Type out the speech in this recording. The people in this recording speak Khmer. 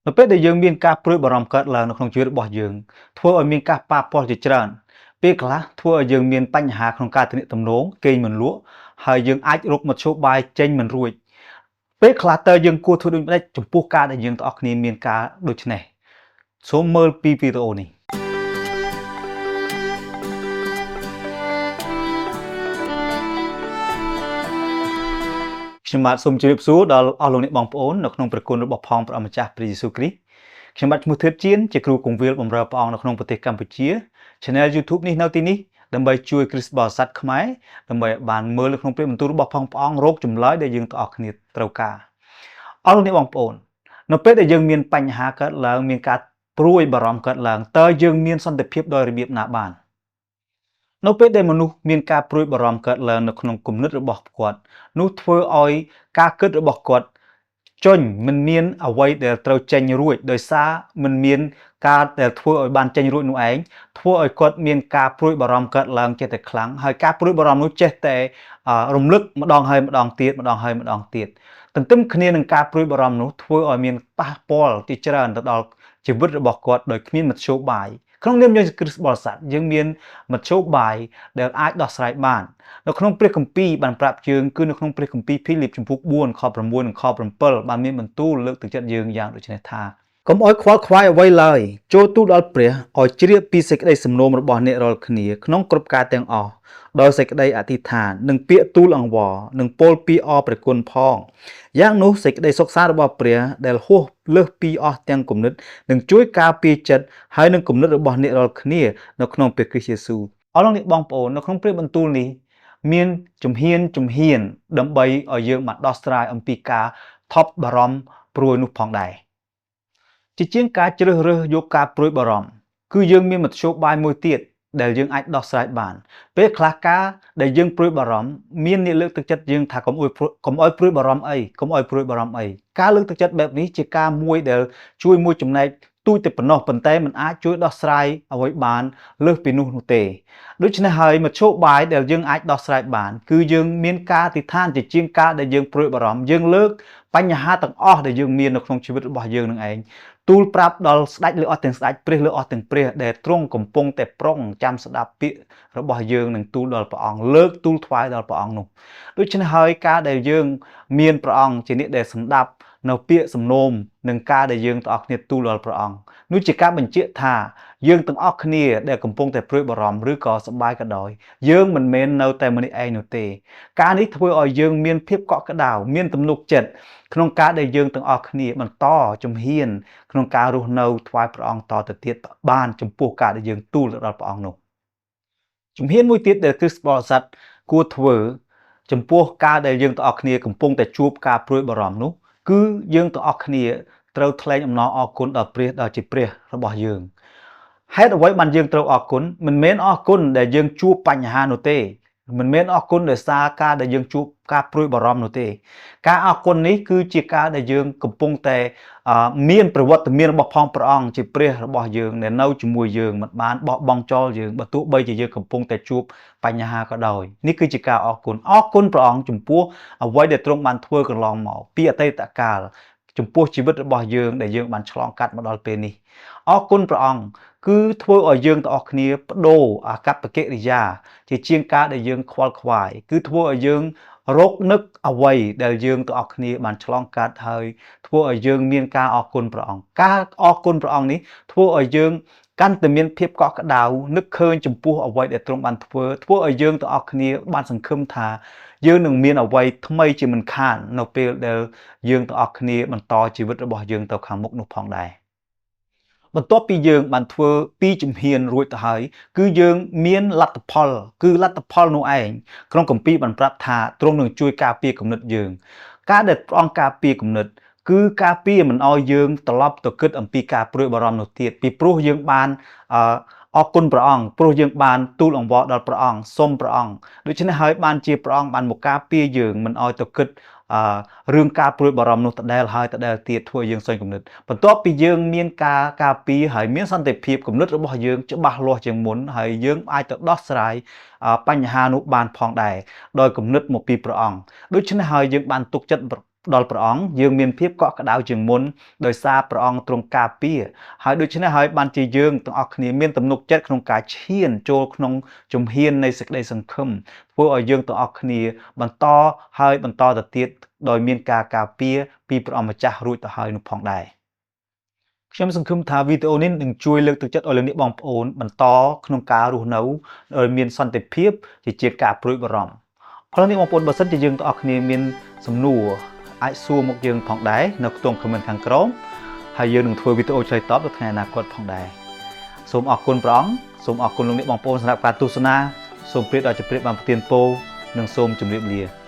នៅពេលដែលយើងមានការព្រួយបារម្ភកើតឡើងនៅក្នុងជីវិតរបស់យើងធ្វើឲ្យមានការប៉ះពាល់ជាច្រើនពេលខ្លះធ្វើឲ្យយើងមានបញ្ហាក្នុងការទំនាក់ទំនងគេងមិនលក់ហើយយើងអាចរកមធ្យោបាយចេញមិនរួចពេលខ្លះតើយើងគួរធ្វើដូចម្តេចចំពោះការដែលយើងទាំងអស់គ្នាមានការដូចនេះសូមមើលពីវីដេអូនេះខ្ញុំបាទសូមជម្រាបសួរដល់អស់លោកអ្នកបងប្អូននៅក្នុងព្រះគុណរបស់ផងព្រះអម្ចាស់ព្រះយេស៊ូវគ្រីស្ទខ្ញុំបាទឈ្មោះធឿតជានជាគ្រូគង្វាលបម្រើព្រះអង្គនៅក្នុងប្រទេសកម្ពុជា Channel YouTube នេះនៅទីនេះដើម្បីជួយគ្រីស្ទបរិស័ទខ្មែរដើម្បីឲ្យបានមើលនៅក្នុងព្រះបន្ទូលរបស់ផងព្រះអង្គរកចម្លើយដែលយើងទាំងអស់គ្នាត្រូវការអស់លោកអ្នកបងប្អូននៅពេលដែលយើងមានបញ្ហាកើតឡើងមានការព្រួយបារម្ភកើតឡើងតើយើងមានសន្តិភាពដោយរបៀបណាបាននៅពេលដែលមនុស្សមានការព្រួយបារម្ភកើតឡើងនៅក្នុងគំនិតរបស់គាត់នោះធ្វើឲ្យការគិតរបស់គាត់ចេញមិនមានអ្វីដែលត្រូវចេញរួចដោយសារមិនមានការដែលធ្វើឲ្យបានចេញរួចនោះឯងធ្វើឲ្យគាត់មានការព្រួយបារម្ភកើតឡើងចេះតែខ្លាំងហើយការព្រួយបារម្ភនោះចេះតែរំលឹកម្ដងហើយម្ដងទៀតម្ដងហើយម្ដងទៀតទន្ទឹមគ្នានឹងការព្រួយបារម្ភនោះធ្វើឲ្យមានប៉ះពាល់ជាច្រើនទៅដល់ជីវិតរបស់គាត់ដោយគ្មានមធ្យោបាយក្នុងនាមយើងជាគ្រិស្តបរិស័ទយើងមានមធ្យោបាយដែលអាចដោះស្រាយបាននៅក្នុងព្រះគម្ពីរបានប្រាប់យើងគឺនៅក្នុងព្រះគម្ពីរភីលីបជំពូក4ខ6និងខ7បានមានបន្ទូលលើកទឹកចិត្តយើងយ៉ាងដូចនេះថាកុំឲ្យខ្វល់ខ្វាយអ្វីឡើយចូលទូលដល់ព្រះឲ្យជ្រាបពីសេចក្តីសំណូមរបស់អ្នករាល់គ្នាក្នុងគ្រប់ការទាំងអស់ដោយសេចក្តីអធិដ្ឋាននិងពាក្យទូលអង្វរនិងពោលពីអរព្រះគុណផងយ៉ាងនោះសេចក្តីសុខសាន្តរបស់ព្រះដែលហួសលើសពីអស់ទាំងគំនិតនឹងជួយការពារចិត្តហើយនឹងគំនិតរបស់អ្នករាល់គ្នានៅក្នុងព្រះគ្រីស្ទយេស៊ូវអរលោកអ្នកបងប្អូននៅក្នុងព្រះបន្ទូលនេះមានជំហានដើម្បីឲ្យយើងបានដោះស្រាយអំពីការថប់បារម្ភព្រួយនោះផងដែរជាជាងការជ្រើសរើសយកការព្រួយបារម្ភគឺយើងមានមធ្យោបាយមួយទៀតដែលយើងអាចដោះស្រាយបានពេលខ្លះការដែលយើងព្រួយបារម្ភមានអ្នកលើកទឹកចិត្តយើងថាកុំឲ្យព្រួយបារម្ភអីការលើកទឹកចិត្តបែបនេះជាការមួយដែលជួយមួយចំណែកទូចតែប៉ុណ្ណោះប៉ុន្តែมันអាចជួយដោះស្រាយអ្វីបានលើសពីនោះទេដូច្នេះហើយមធ្យោបាយដែលយើងអាចដោះស្រាយបានគឺយើងមានការអធិដ្ឋានជាជាងការដែលយើងព្រួយបារម្ភយើងលើកបញ្ហាទាំងអស់ដែលយើងមាននៅក្នុងជីវិតរបស់យើងនឹងឯងទូលប្រាប់ដល់ស្ដេចលើអស់ទាំងស្ដេចព្រះលើអស់ទាំងព្រះដែលទ្រង់កំពុងតែប្រុងចាំស្ដាប់ពាក្យរបស់យើងនឹងទូលដល់ព្រះអង្គលើកទូលថ្វាយដល់ព្រះអង្គនោះដូច្នេះហើយការដែលយើងមានព្រះអង្គជាអ្នកដែលសម្ដាប់នៅពាក្យសំណូមនឹងការដែលយើងទាំងអស់គ្នាទូលដល់ព្រះអង្គនោះជាការបញ្ជាក់ថាយើងទាំងអស់គ្នាដែលកំពុងតែព្រួយបារម្ភឬក៏សប្បាយក៏ដោយយើងមិនមែននៅតែម្នាក់ឯងនោះទេការនេះធ្វើឲ្យយើងមានភាពកក់ក្ដៅមានទំនុកចិត្តក្នុងការដែលយើងទាំងអស់គ្នាបន្តជំហានក្នុងការរស់នៅថ្វាយព្រះអង្គតទៅទៀតបានចំពោះការដែលយើងទូលទៅដល់ព្រះអង្គនោះជំហានមួយទៀតដែលគ្រិស្តបរិស័ទគួរធ្វើចំពោះការដែលយើងទាំងអស់គ្នាកំពុងតែជួបការព្រួយបារម្ភនោះគឺយើងទាំងអស់គ្នាត្រូវថ្លែងអំណរអគុណដល់ព្រះដែលជាព្រះរបស់យើងហេតុអ្វីបានយើងត្រូវអរគុណមិនមែនអរគុណដែលយើងជួបបញ្ហានោះទេមិនមែនអរគុណដោយសារការដែលយើងជួបការព្រួយបារម្ភនោះទេការអរគុណនេះគឺជាការដែលយើងកំពុងតែមានប្រវត្តិមានរបស់ផងព្រះអង្គជាព្រះរបស់យើងដែលនៅជាមួយយើងមិនបានបោះបង់ចោលយើងបើទោះបីជាយើងកំពុងតែជួបបញ្ហាក៏ដោយនេះគឺជាការអរគុណព្រះអង្គចំពោះអ្វីដែលទ្រង់បានធ្វើកន្លងមកពីអតីតកាលចំពោះជីវិតរបស់យើងដែលយើងបានឆ្លងកាត់មកដល់ពេលនេះអរគុណព្រះអង្គគឺធ្វើឲ្យយើងទាំងអស់គ្នាបដូរអាកប្បកិរិយាជាជាងការដែលយើងខ្វល់ខ្វាយគឺធ្វើឲ្យយើងរកនឹកអ្វីដែលយើងទាំងអស់គ្នាបានឆ្លងកាត់ហើយធ្វើឲ្យយើងមានការអរគុណព្រះអង្គការអរគុណព្រះអង្គនេះធ្វើឲ្យយើងកាន់តែមានភាពកក់ក្ដៅនឹកឃើញចំពោះអ្វីដែលទ្រង់បានធ្វើឲ្យយើងទាំងអស់គ្នាបានសង្ឃឹមថាយើងនឹងមានអ្វីថ្មីជាមិនខាននៅពេលដែលយើងទាំងអស់គ្នាបន្តជីវិតរបស់យើងទៅខាងមុខនោះផងដែរបន្ទាប់ពីយើងបានធ្វើពីជំហានរួចទៅហើយគឺយើងមានលទ្ធផលនោះឯងក្នុងគម្ពីរបានប្រាប់ថាទ្រង់នឹងជួយការពារគំនិតយើងការដែលព្រះអង្គការពារគំនិតគឺការពារមិនឲ្យយើងត្រឡប់ទៅគិតអំពីការព្រួយបារម្ភនោះទៀតពីព្រោះយើងបានអរគុណព្រះអង្គព្រោះយើងបានទូលអង្វរដល់ព្រះអង្គសូមព្រះអង្គដូច្នេះហើយបានជាព្រះអង្គបានមកការពារយើងមិនឲ្យទៅគិតរឿងការព្រួយបារម្ភនោះដដែលហើយដដែលទៀតធ្វើយើងសេញគំនិតបន្ទាប់ពីយើងមានការការពារហើយមានសន្តិភាពគំនិតរបស់យើងច្បាស់លាស់ជាងមុនហើយយើងអាចទៅដោះស្រាយបញ្ហានោះបានផងដែរដោយគំនិតមកពីព្រះអង្គដូច្នេះហើយយើងបានទុកចិត្ត ដល់ព្រះអង្គយើងមានភាពកក់ក្ដៅជាងមុនដោយសារព្រះអង្គទ្រង់ការពារហើយដូច្នេះហើយបានជាយើងទាំងអស់គ្នាមានទំនុកចិត្តក្នុងការឈានចូលក្នុងជំហាននៃសេចក្តីសង្ឃឹមធ្វើឲ្យយើងទាំងអស់គ្នាបន្តទៅទៀតដោយមានការការពារពីព្រះអង្គម្ចាស់រួចទៅហើយនោះផងដែរខ្ញុំសង្ឃឹមថាវីដេអូនេះនឹងជួយលើកទឹកចិត្តឲ្យលោកអ្នកបងប្អូនបន្តក្នុងការរស់នៅដោយមានសន្តិភាពជាការព្រួយបារម្ភព្រោះនេះបងប្អូនបើសិនជាយើងទាំងអស់គ្នាមានសំណួរអាចសួរមកយើងផងដែរនៅខ្ទង់ comment ខាងក្រោមហើយយើងនឹងធ្វើវីដេអូឆ្លើយតបនៅថ្ងៃអនាគតផងដែរសូមអរគុណព្រះអង្គសូមអរគុណលោកអ្នកបងប្អូនសម្រាប់ការទស្សនាសូមព្រះដ៏ជម្រាបបានប្រទានពរនិងសូមជម្រាបលា